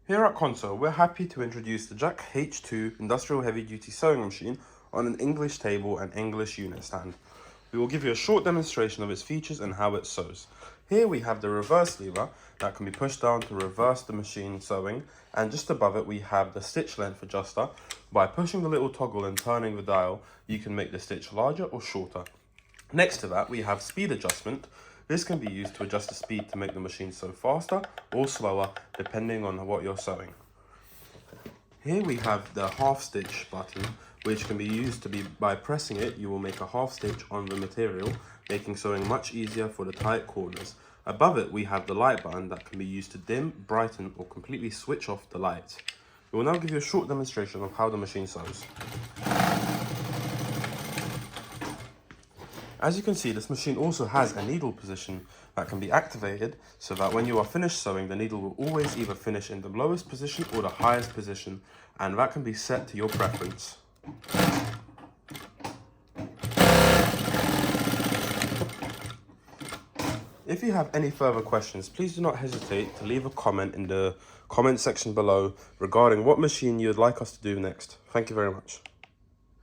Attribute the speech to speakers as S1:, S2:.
S1: Here at Console, we're happy to introduce the Jack H2 Industrial Heavy Duty Sewing Machine on an English table and English unit stand. We will give you a short demonstration of its features and how it sews. Here we have the reverse lever that can be pushed down to reverse the machine sewing, and just above it we have the stitch length adjuster. By pushing the little toggle and turning the dial, you can make the stitch larger or shorter. Next to that we have speed adjustment. This can be used to adjust the speed to make the machine sew faster or slower depending on what you're sewing. Here we have the half stitch button, which can be used by pressing it, you will make a half stitch on the material, making sewing much easier for the tight corners. Above it we have the light button that can be used to dim, brighten or completely switch off the lights. We will now give you a short demonstration of how the machine sews. As you can see, this machine also has a needle position that can be activated so that when you are finished sewing, the needle will always either finish in the lowest position or the highest position, and that can be set to your preference. If you have any further questions, please do not hesitate to leave a comment in the comment section below regarding what machine you would like us to do next. Thank you very much.